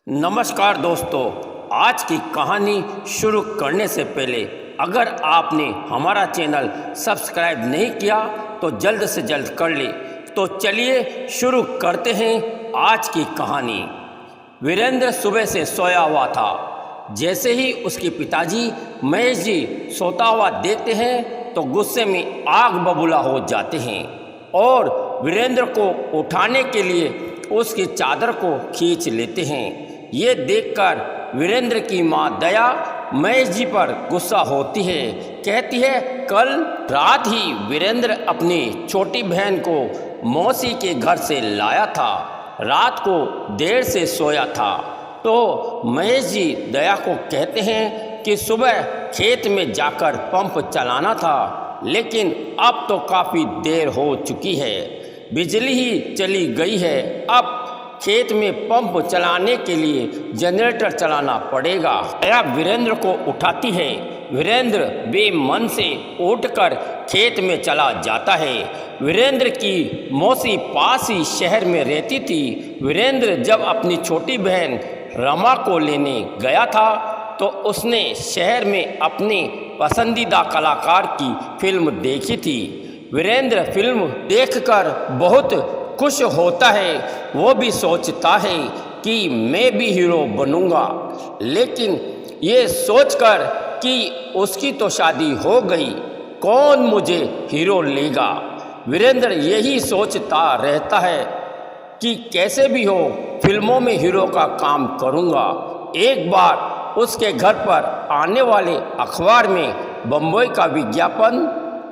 नमस्कार दोस्तों, आज की कहानी शुरू करने से पहले अगर आपने हमारा चैनल सब्सक्राइब नहीं किया तो जल्द से जल्द कर ले। तो चलिए शुरू करते हैं आज की कहानी। वीरेंद्र सुबह से सोया हुआ था। जैसे ही उसके पिताजी महेश जी सोता हुआ देखते हैं तो गुस्से में आग बबूला हो जाते हैं और वीरेंद्र को उठाने के लिए उसकी चादर को खींच लेते हैं। ये देखकर वीरेंद्र की माँ दया महेश जी पर गुस्सा होती है। कहती है, कल रात ही वीरेंद्र अपनी छोटी बहन को मौसी के घर से लाया था। रात को देर से सोया था। तो महेश जी दया को कहते हैं कि सुबह खेत में जाकर पंप चलाना था, लेकिन अब तो काफ़ी देर हो चुकी है, बिजली ही चली गई है। अब खेत में पंप चलाने के लिए जनरेटर चलाना पड़ेगा। दया वीरेंद्र को उठाती है। वीरेंद्र बेमन से उठकर खेत में चला जाता है। वीरेंद्र की मौसी पास ही शहर में रहती थी। वीरेंद्र जब अपनी छोटी बहन रमा को लेने गया था तो उसने शहर में अपने पसंदीदा कलाकार की फिल्म देखी थी। वीरेंद्र फिल्म देखकर बहुत खुश होता है। वो भी सोचता है कि मैं भी हीरो बनूंगा, लेकिन ये सोचकर कि उसकी तो शादी हो गई, कौन मुझे हीरो लेगा। वीरेंद्र यही सोचता रहता है कि कैसे भी हो फिल्मों में हीरो का काम करूंगा। एक बार उसके घर पर आने वाले अखबार में बम्बई का विज्ञापन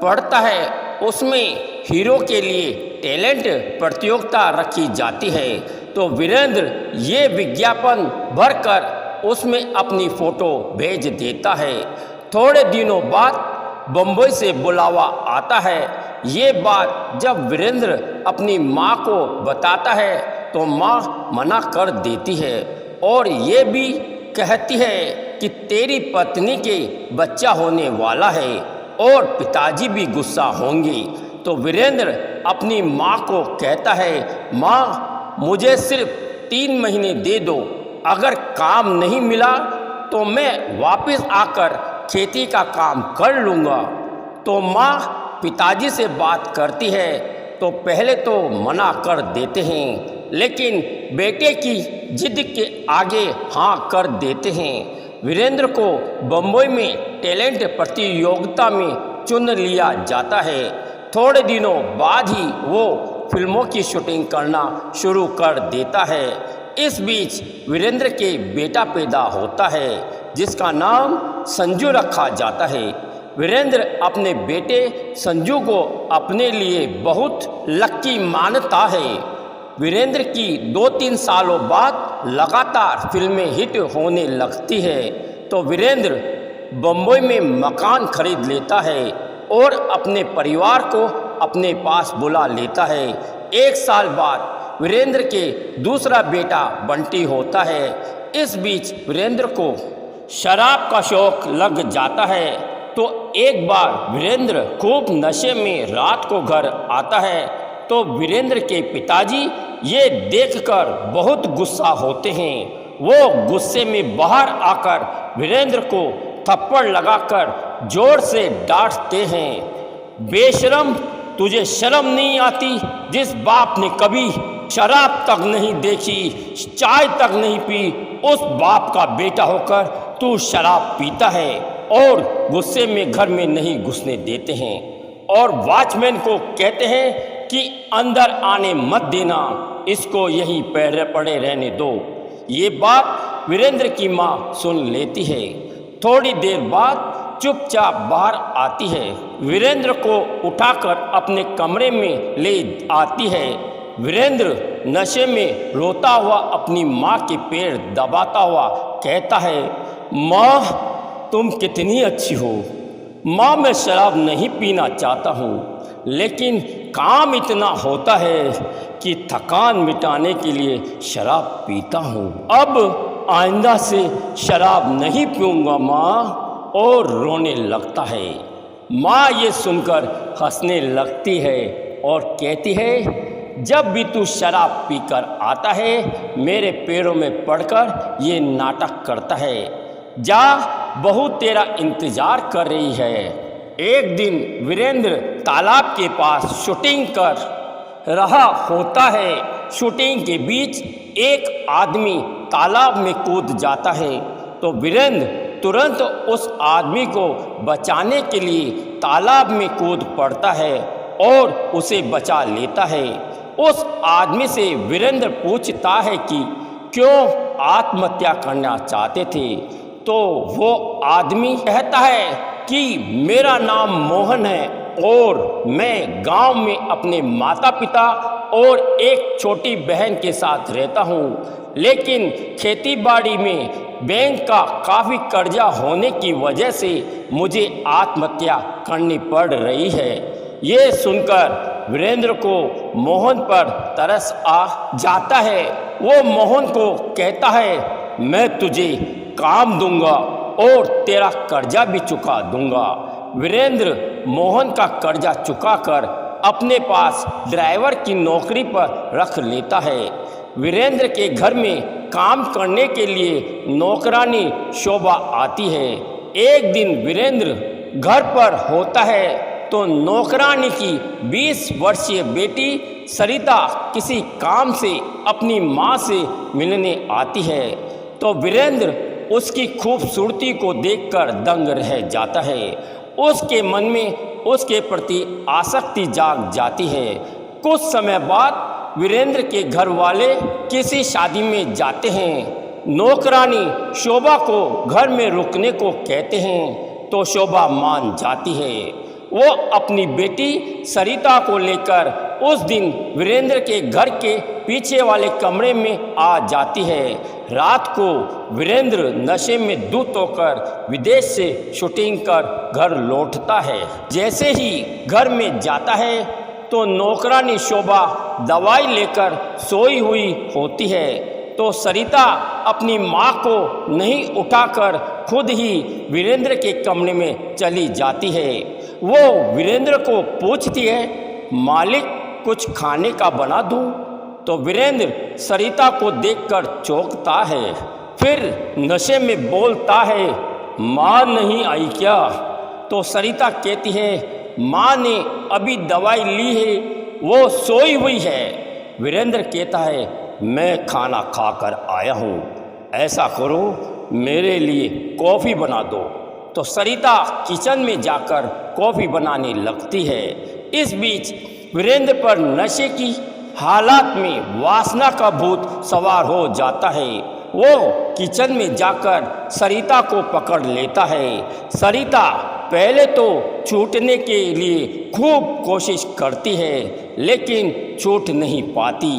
पढ़ता है। उसमें हीरो के लिए टैलेंट प्रतियोगिता रखी जाती है। तो वीरेंद्र ये विज्ञापन भरकर उसमें अपनी फ़ोटो भेज देता है। थोड़े दिनों बाद बम्बई से बुलावा आता है। ये बात जब वीरेंद्र अपनी माँ को बताता है तो माँ मना कर देती है और ये भी कहती है कि तेरी पत्नी के बच्चा होने वाला है और पिताजी भी गुस्सा होंगे। तो वीरेंद्र अपनी माँ को कहता है, माँ मुझे सिर्फ 3 महीने दे दो, अगर काम नहीं मिला तो मैं वापस आकर खेती का काम कर लूँगा। तो माँ पिताजी से बात करती है तो पहले तो मना कर देते हैं, लेकिन बेटे की जिद के आगे हाँ कर देते हैं। वीरेंद्र को बम्बई में टैलेंट प्रतियोगिता में चुन लिया जाता है। थोड़े दिनों बाद ही वो फिल्मों की शूटिंग करना शुरू कर देता है। इस बीच वीरेंद्र के बेटा पैदा होता है जिसका नाम संजू रखा जाता है। वीरेंद्र अपने बेटे संजू को अपने लिए बहुत लकी मानता है। वीरेंद्र की 2-3 सालों बाद लगातार फिल्में हिट होने लगती है। तो वीरेंद्र बम्बई में मकान खरीद लेता है और अपने परिवार को अपने पास बुला लेता है। 1 साल बाद वीरेंद्र के दूसरा बेटा बंटी होता है। इस बीच वीरेंद्र को शराब का शौक लग जाता है। तो एक बार वीरेंद्र खूब नशे में रात को घर आता है। तो वीरेंद्र के पिताजी ये देखकर बहुत गुस्सा होते हैं। वो गुस्से में बाहर आकर वीरेंद्र को थप्पड़ लगाकर जोर से डांटते हैं। बेशरम, तुझे शर्म नहीं आती? जिस बाप ने कभी शराब तक नहीं देखी, चाय तक नहीं पी, उस बाप का बेटा होकर तू शराब पीता है और गुस्से में घर में नहीं घुसने देते हैं और वॉचमैन को कहते हैं कि अंदर आने मत देना, इसको यहीं पड़े रहने दो। ये बात वीरेंद्र की माँ सुन लेती है। थोड़ी देर बाद चुपचाप बाहर आती है। वीरेंद्र को उठाकर अपने कमरे में ले आती है। वीरेंद्र नशे में रोता हुआ अपनी माँ के पैर दबाता हुआ कहता है, माँ तुम कितनी अच्छी हो। माँ मैं शराब नहीं पीना चाहता हूँ, लेकिन काम इतना होता है कि थकान मिटाने के लिए शराब पीता हूँ। अब आइंदा से शराब नहीं पीऊँगा माँ, और रोने लगता है। माँ ये सुनकर हंसने लगती है और कहती है, जब भी तू शराब पीकर आता है मेरे पैरों में पड़कर ये नाटक करता है। जा, बहू तेरा इंतजार कर रही है। एक दिन वीरेंद्र तालाब के पास शूटिंग कर रहा होता है। शूटिंग के बीच एक आदमी तालाब में कूद जाता है तो वीरेंद्र तुरंत उस आदमी को बचाने के लिए तालाब में कूद पड़ता है और उसे बचा लेता है। उस आदमी से वीरेंद्र पूछता है कि क्यों आत्महत्या करना चाहते थे, तो वो आदमी कहता है कि मेरा नाम मोहन है और मैं गांव में अपने माता पिता और एक छोटी बहन के साथ रहता हूँ, लेकिन खेतीबाड़ी में बैंक का काफ़ी कर्जा होने की वजह से मुझे आत्महत्या करनी पड़ रही है। ये सुनकर वीरेंद्र को मोहन पर तरस आ जाता है। वो मोहन को कहता है मैं तुझे काम दूंगा और तेरा कर्जा भी चुका दूंगा। वीरेंद्र मोहन का कर्जा चुकाकर अपने पास ड्राइवर की नौकरी पर रख लेता है। वीरेंद्र के घर में काम करने के लिए नौकरानी शोभा आती है। एक दिन वीरेंद्र घर पर होता है तो नौकरानी की 20 वर्षीय बेटी सरिता किसी काम से अपनी माँ से मिलने आती है तो वीरेंद्र उसकी खूबसूरती को देखकर दंग रह जाता है। उसके मन में उसके प्रति आसक्ति जाग जाती है। कुछ समय बाद वीरेंद्र के घर वाले किसी शादी में जाते हैं। नौकरानी शोभा को घर में रुकने को कहते हैं तो शोभा मान जाती है। वो अपनी बेटी सरिता को लेकर उस दिन वीरेंद्र के घर के पीछे वाले कमरे में आ जाती है। रात को वीरेंद्र नशे में धुत होकर विदेश से शूटिंग कर घर लौटता है। जैसे ही घर में जाता है तो नौकरानी शोभा दवाई लेकर सोई हुई होती है तो सरिता अपनी माँ को नहीं उठाकर खुद ही वीरेंद्र के कमरे में चली जाती है। वो वीरेंद्र को पूछती है मालिक कुछ खाने का बना दूँ, तो वीरेंद्र सरिता को देखकर चौंकता है। फिर नशे में बोलता है माँ नहीं आई क्या? तो सरिता कहती है माँ ने अभी दवाई ली है, वो सोई हुई है। वीरेंद्र कहता है मैं खाना खाकर आया हूँ, ऐसा करो मेरे लिए कॉफ़ी बना दो। तो सरिता किचन में जाकर कॉफ़ी बनाने लगती है। इस बीच वीरेंद्र पर नशे की हालात में वासना का भूत सवार हो जाता है। वो किचन में जाकर सरिता को पकड़ लेता है। सरिता पहले तो छूटने के लिए खूब कोशिश करती है लेकिन छूट नहीं पाती।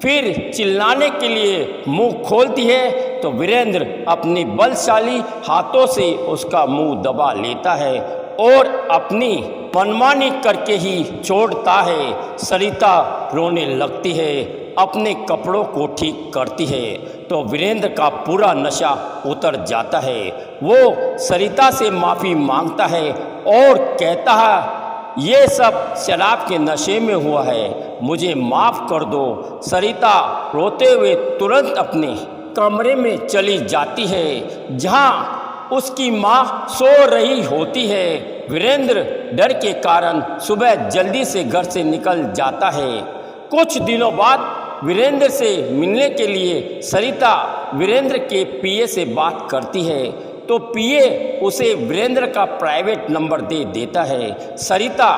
फिर चिल्लाने के लिए मुंह खोलती है तो वीरेंद्र अपने बलशाली हाथों से उसका मुंह दबा लेता है और अपनी मनमानी करके ही छोड़ता है। सरिता रोने लगती है, अपने कपड़ों को ठीक करती है तो वीरेंद्र का पूरा नशा उतर जाता है। वो सरिता से माफ़ी मांगता है और कहता है ये सब शराब के नशे में हुआ है, मुझे माफ़ कर दो। सरिता रोते हुए तुरंत अपने कमरे में चली जाती है जहाँ उसकी माँ सो रही होती है। वीरेंद्र डर के कारण सुबह जल्दी से घर से निकल जाता है। कुछ दिनों बाद वीरेंद्र से मिलने के लिए सरिता वीरेंद्र के पीए से बात करती है तो पीए उसे वीरेंद्र का प्राइवेट नंबर दे देता है। सरिता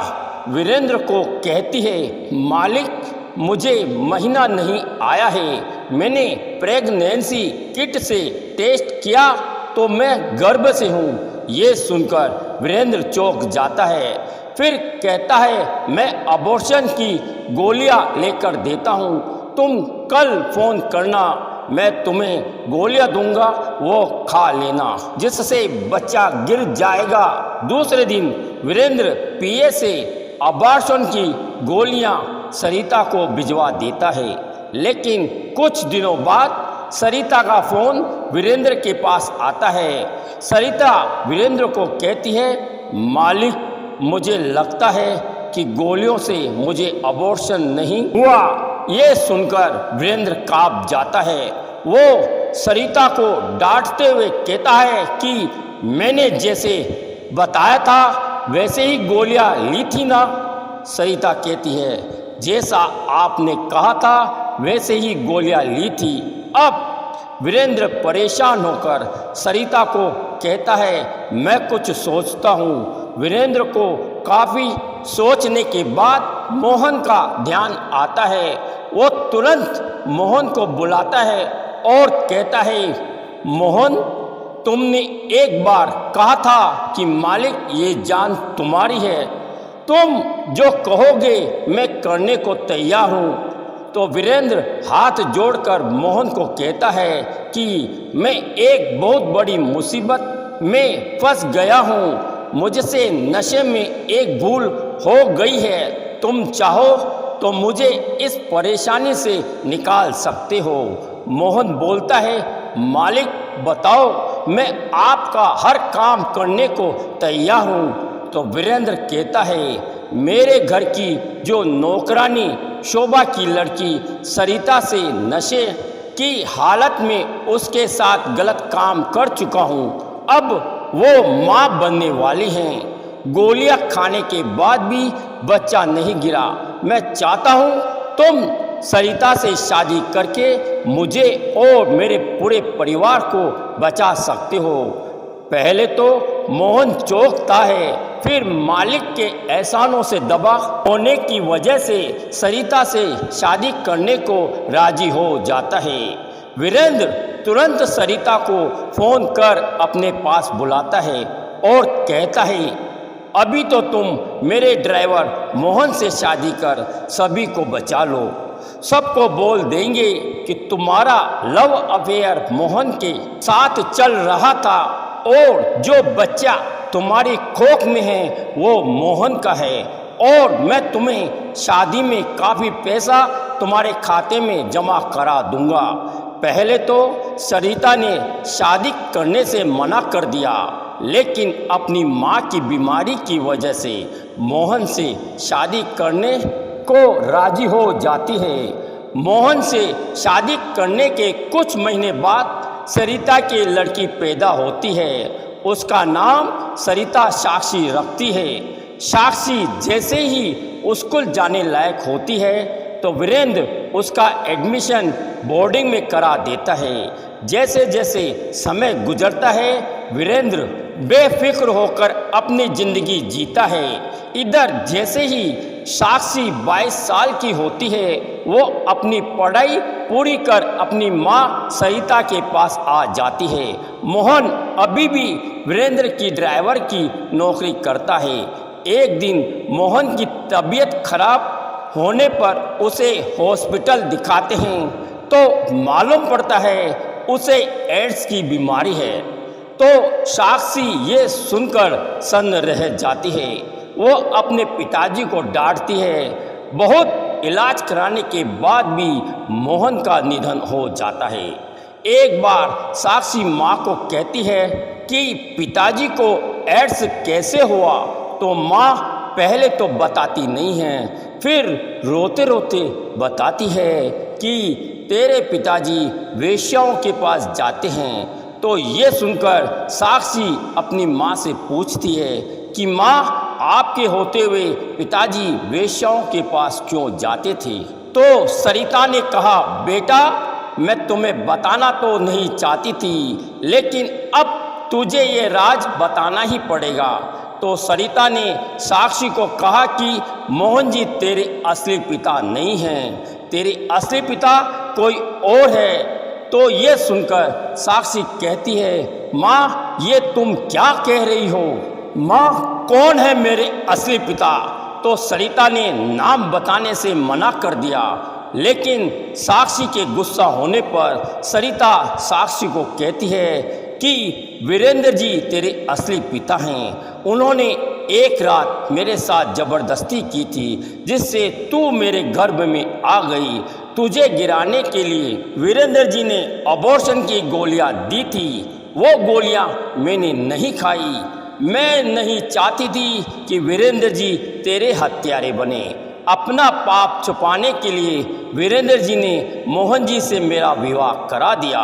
वीरेंद्र को कहती है मालिक मुझे महीना नहीं आया है, मैंने प्रेगनेंसी किट से टेस्ट किया तो मैं गर्भ से हूँ। ये सुनकर वीरेंद्र चौंक जाता है। फिर कहता है मैं अबॉर्शन की गोलियां लेकर देता हूँ, तुम कल फ़ोन करना, मैं तुम्हें गोलियां दूंगा, वो खा लेना जिससे बच्चा गिर जाएगा। दूसरे दिन वीरेंद्र पीए से अबॉर्शन की गोलियां सरिता को भिजवा देता है। लेकिन कुछ दिनों बाद सरिता का फ़ोन वीरेंद्र के पास आता है। सरिता वीरेंद्र को कहती है मालिक मुझे लगता है कि गोलियों से मुझे अबॉर्शन नहीं हुआ। ये सुनकर वीरेंद्र कांप जाता है। वो सरिता को डांटते हुए कहता है कि मैंने जैसे बताया था वैसे ही गोलियां ली थी ना। सरिता कहती है जैसा आपने कहा था वैसे ही गोलियां ली थी। अब वीरेंद्र परेशान होकर सरिता को कहता है मैं कुछ सोचता हूँ। वीरेंद्र को काफ़ी सोचने के बाद मोहन का ध्यान आता है। वो तुरंत मोहन को बुलाता है और कहता है मोहन, तुमने एक बार कहा था कि मालिक ये जान तुम्हारी है, तुम जो कहोगे मैं करने को तैयार हूँ। तो वीरेंद्र हाथ जोड़कर मोहन को कहता है कि मैं एक बहुत बड़ी मुसीबत में फंस गया हूँ। मुझसे नशे में एक भूल हो गई है। तुम चाहो तो मुझे इस परेशानी से निकाल सकते हो। मोहन बोलता है मालिक बताओ, मैं आपका हर काम करने को तैयार हूँ। तो वीरेंद्र कहता है मेरे घर की जो नौकरानी शोभा की लड़की सरिता से नशे की हालत में उसके साथ गलत काम कर चुका हूँ। अब वो माँ बनने वाली हैं। गोलियां खाने के बाद भी बच्चा नहीं गिरा। मैं चाहता हूँ तुम सरिता से शादी करके मुझे और मेरे पूरे परिवार को बचा सकते हो। पहले तो मोहन चौंकता है, फिर मालिक के एहसानों से दबा होने की वजह से सरिता से शादी करने को राजी हो जाता है। वीरेंद्र तुरंत सरिता को फोन कर अपने पास बुलाता है और कहता है अभी तो तुम मेरे ड्राइवर मोहन से शादी कर सभी को बचा लो। सबको बोल देंगे कि तुम्हारा लव अफेयर मोहन के साथ चल रहा था और जो बच्चा तुम्हारी खोख में है वो मोहन का है, और मैं तुम्हें शादी में काफ़ी पैसा तुम्हारे खाते में जमा करा दूंगा। पहले तो सरिता ने शादी करने से मना कर दिया, लेकिन अपनी माँ की बीमारी की वजह से मोहन से शादी करने को राजी हो जाती है। मोहन से शादी करने के कुछ महीने बाद सरिता की लड़की पैदा होती है। उसका नाम सरिता साक्षी रखती है। साक्षी जैसे ही स्कूल जाने लायक होती है तो वीरेंद्र उसका एडमिशन बोर्डिंग में करा देता है। जैसे जैसे समय गुजरता है वीरेंद्र बेफिक्र होकर अपनी ज़िंदगी जीता है। इधर जैसे ही साक्षी 22 साल की होती है वो अपनी पढ़ाई पूरी कर अपनी माँ सरिता के पास आ जाती है। मोहन अभी भी वीरेंद्र की ड्राइवर की नौकरी करता है। एक दिन मोहन की तबीयत खराब होने पर उसे हॉस्पिटल दिखाते हैं तो मालूम पड़ता है उसे एड्स की बीमारी है। तो साक्षी ये सुनकर सन्न रह जाती है। वो अपने पिताजी को डांटती है। बहुत इलाज कराने के बाद भी मोहन का निधन हो जाता है। एक बार साक्षी माँ को कहती है कि पिताजी को एड्स कैसे हुआ, तो माँ पहले तो बताती नहीं है, फिर रोते रोते बताती है कि तेरे पिताजी वेश्याओं के पास जाते हैं। तो ये सुनकर साक्षी अपनी माँ से पूछती है कि माँ आपके होते हुए पिताजी वेश्याओं के पास क्यों जाते थे। तो सरिता ने कहा बेटा मैं तुम्हें बताना तो नहीं चाहती थी, लेकिन अब तुझे ये राज बताना ही पड़ेगा। तो सरिता ने साक्षी को कहा कि मोहन जी तेरे असली पिता नहीं हैं, तेरे असली पिता कोई और है। तो ये सुनकर साक्षी कहती है माँ ये तुम क्या कह रही हो, माँ कौन है मेरे असली पिता। तो सरिता ने नाम बताने से मना कर दिया, लेकिन साक्षी के गुस्सा होने पर सरिता साक्षी को कहती है कि वीरेंद्र जी तेरे असली पिता हैं। उन्होंने एक रात मेरे साथ ज़बरदस्ती की थी जिससे तू मेरे गर्भ में आ गई। तुझे गिराने के लिए वीरेंद्र जी ने अबॉर्शन की गोलियां दी थी। वो गोलियां मैंने नहीं खाई। मैं नहीं चाहती थी कि वीरेंद्र जी तेरे हत्यारे बने। अपना पाप छुपाने के लिए वीरेंद्र जी ने मोहन जी से मेरा विवाह करा दिया।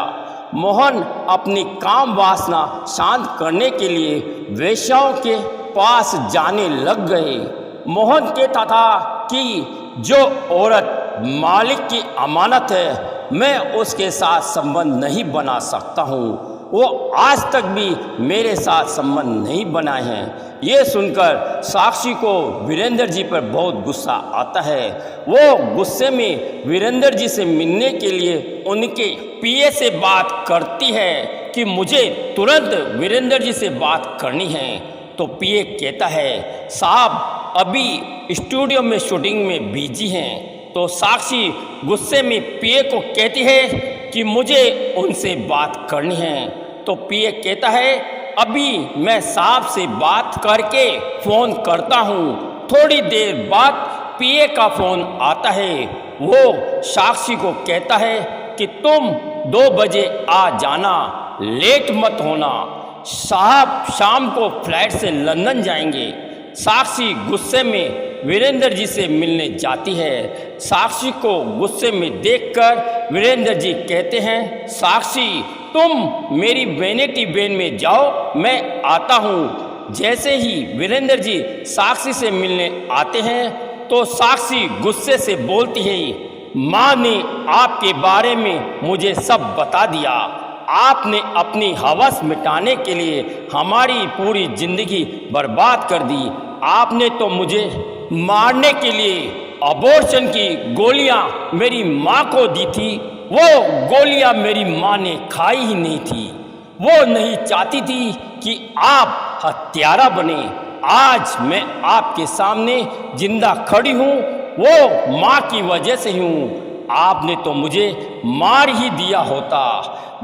मोहन अपनी काम वासना शांत करने के लिए वेश्याओं के पास जाने लग गए। मोहन कहता था कि जो औरत मालिक की अमानत है मैं उसके साथ संबंध नहीं बना सकता हूँ। वो आज तक भी मेरे साथ संबंध नहीं बनाए हैं। ये सुनकर साक्षी को वीरेंद्र जी पर बहुत गुस्सा आता है। वो गुस्से में वीरेंद्र जी से मिलने के लिए उनके पीए से बात करती है कि मुझे तुरंत वीरेंद्र जी से बात करनी है। तो पीए कहता है साहब अभी स्टूडियो में शूटिंग में बिजी हैं। तो साक्षी गुस्से में पीए को कहती है कि मुझे उनसे बात करनी है। तो पीए कहता है अभी मैं साहब से बात करके फ़ोन करता हूँ। थोड़ी देर बाद पीए का फ़ोन आता है। वो साक्षी को कहता है कि तुम 2 बजे आ जाना, लेट मत होना, साहब शाम को फ्लाइट से लंदन जाएंगे। साक्षी गुस्से में वीरेंद्र जी से मिलने जाती है। साक्षी को गुस्से में देखकर वीरेंद्र जी कहते हैं साक्षी तुम मेरी वैनिटी वैन में जाओ, मैं आता हूँ। जैसे ही वीरेंद्र जी साक्षी से मिलने आते हैं तो साक्षी गुस्से से बोलती है माँ ने आपके बारे में मुझे सब बता दिया। आपने अपनी हवस मिटाने के लिए हमारी पूरी जिंदगी बर्बाद कर दी। आपने तो मुझे मारने के लिए अबॉर्शन की गोलियां मेरी माँ को दी थी। वो गोलियां मेरी माँ ने खाई ही नहीं थी। वो नहीं चाहती थी कि आप हत्यारा बने। आज मैं आपके सामने जिंदा खड़ी हूँ वो माँ की वजह से हूँ। आपने तो मुझे मार ही दिया होता।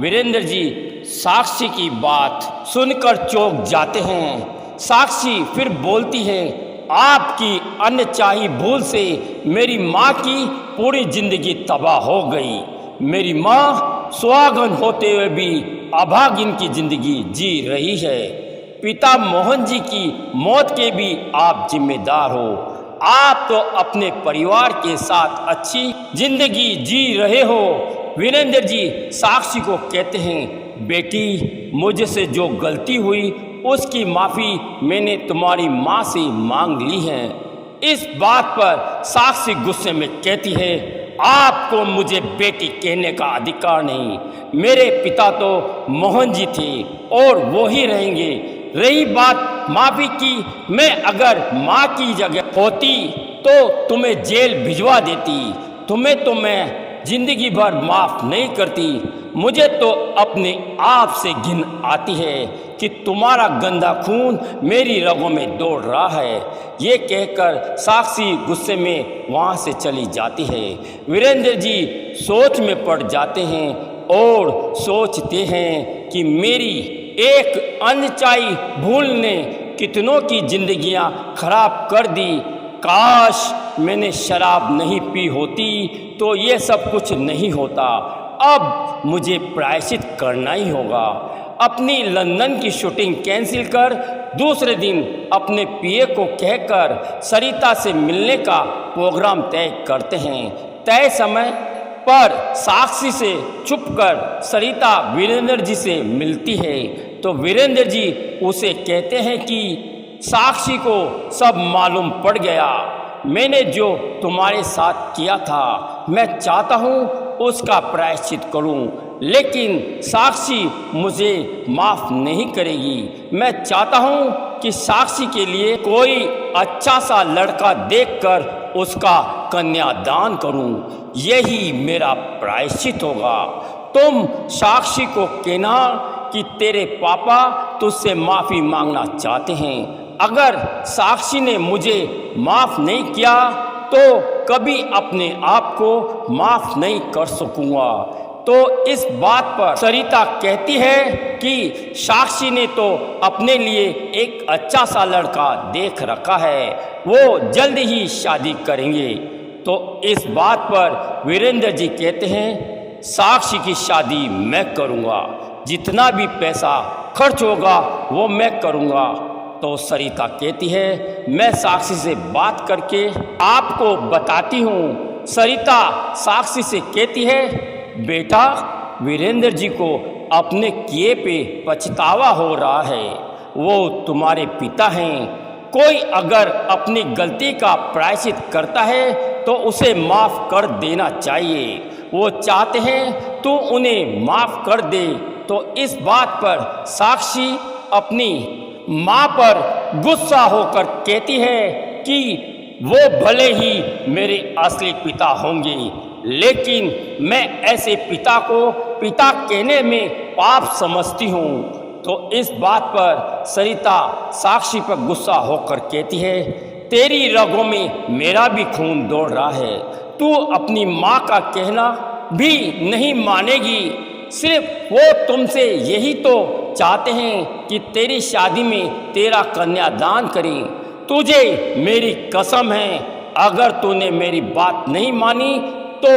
वीरेंद्र जी साक्षी की बात सुनकर चौंक जाते हैं। साक्षी फिर बोलती है आपकी अनचाही भूल से मेरी माँ की पूरी जिंदगी तबाह हो गई। मेरी माँ सुहागन होते हुए भी अभागिन की जिंदगी जी रही है। पिता मोहन जी की मौत के भी आप जिम्मेदार हो। आप तो अपने परिवार के साथ अच्छी जिंदगी जी रहे हो। वीरेंद्र जी साक्षी को कहते हैं बेटी मुझसे जो गलती हुई उसकी माफ़ी मैंने तुम्हारी माँ से मांग ली है। इस बात पर साक्षी गुस्से में कहती है आपको मुझे बेटी कहने का अधिकार नहीं। मेरे पिता तो मोहन जी थे और वो ही रहेंगे। रही बात माफ़ी की, मैं अगर माँ की जगह होती तो तुम्हें जेल भिजवा देती। तुम्हें तो मैं जिंदगी भर माफ़ नहीं करती। मुझे तो अपने आप से घिन आती है कि तुम्हारा गंदा खून मेरी रगों में दौड़ रहा है। ये कहकर साक्षी गुस्से में वहाँ से चली जाती है। वीरेंद्र जी सोच में पड़ जाते हैं और सोचते हैं कि मेरी एक अनचाही भूल ने कितनों की जिंदगियां खराब कर दी। काश मैंने शराब नहीं पी होती तो ये सब कुछ नहीं होता। अब मुझे प्रायश्चित करना ही होगा। अपनी लंदन की शूटिंग कैंसिल कर दूसरे दिन अपने पीए को कहकर सरिता से मिलने का प्रोग्राम तय करते हैं। तय समय पर साक्षी से छुपकर सरिता वीरेंद्र जी से मिलती है तो वीरेंद्र जी उसे कहते हैं कि साक्षी को सब मालूम पड़ गया। मैंने जो तुम्हारे साथ किया था मैं चाहता हूँ उसका प्रायश्चित करूँ, लेकिन साक्षी मुझे माफ़ नहीं करेगी। मैं चाहता हूँ कि साक्षी के लिए कोई अच्छा सा लड़का देखकर उसका कन्यादान करूँ। यही मेरा प्रायश्चित होगा। तुम साक्षी को कहना कि तेरे पापा तुझसे माफ़ी मांगना चाहते हैं। अगर साक्षी ने मुझे माफ़ नहीं किया तो कभी अपने आप को माफ़ नहीं कर सकूँगा। तो इस बात पर सरिता कहती है कि साक्षी ने तो अपने लिए एक अच्छा सा लड़का देख रखा है, वो जल्द ही शादी करेंगे। तो इस बात पर वीरेंद्र जी कहते हैं साक्षी की शादी मैं करूँगा, जितना भी पैसा खर्च होगा वो मैं करूँगा। तो सरिता कहती है, मैं साक्षी से बात करके आपको बताती हूँ। सरिता साक्षी से कहती है, बेटा वीरेंद्र जी को अपने किए पे पछतावा हो रहा है। वो तुम्हारे पिता हैं। कोई अगर अपनी गलती का प्रायश्चित करता है तो उसे माफ़ कर देना चाहिए। वो चाहते हैं तू उन्हें माफ़ कर दे। तो इस बात पर साक्षी अपनी माँ पर गुस्सा होकर कहती है कि वो भले ही मेरे असली पिता होंगे, लेकिन मैं ऐसे पिता को पिता कहने में पाप समझती हूँ। तो इस बात पर सरिता साक्षी पर गुस्सा होकर कहती है, तेरी रगों में मेरा भी खून दौड़ रहा है। तू अपनी माँ का कहना भी नहीं मानेगी। सिर्फ वो तुमसे यही तो चाहते हैं कि तेरी शादी में तेरा कन्यादान करें। तुझे मेरी कसम है, अगर तूने मेरी बात नहीं मानी तो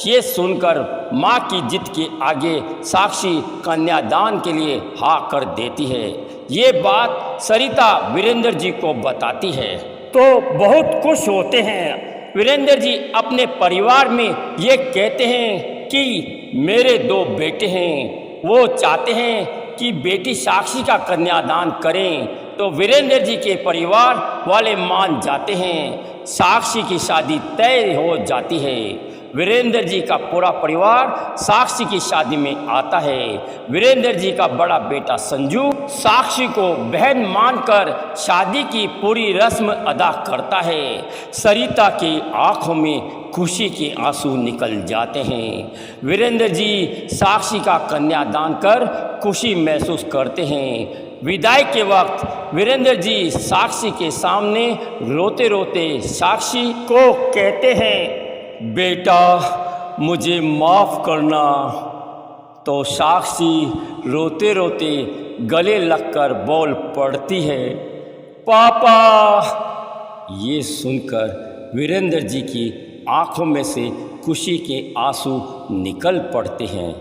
ये सुनकर माँ की जिद के आगे साक्षी कन्यादान के लिए हाँ कर देती है। ये बात सरिता वीरेंद्र जी को बताती है तो बहुत खुश होते हैं। वीरेंद्र जी अपने परिवार में ये कहते हैं कि मेरे 2 बेटे हैं। वो चाहते हैं कि बेटी साक्षी का कन्यादान करें। तो वीरेंद्र जी के परिवार वाले मान जाते हैं। साक्षी की शादी तय हो जाती है। वीरेंद्र जी का पूरा परिवार साक्षी की शादी में आता है। वीरेंद्र जी का बड़ा बेटा संजू साक्षी को बहन मानकर शादी की पूरी रस्म अदा करता है। सरिता की आंखों में खुशी के आंसू निकल जाते हैं। वीरेंद्र जी साक्षी का कन्यादान कर खुशी महसूस करते हैं। विदाई के वक्त वीरेंद्र जी साक्षी के सामने रोते रोते साक्षी को कहते हैं, बेटा मुझे माफ़ करना। तो साक्षी रोते रोते गले लगकर बोल पड़ती है, पापा। ये सुनकर वीरेंद्र जी की आंखों में से खुशी के आंसू निकल पड़ते हैं।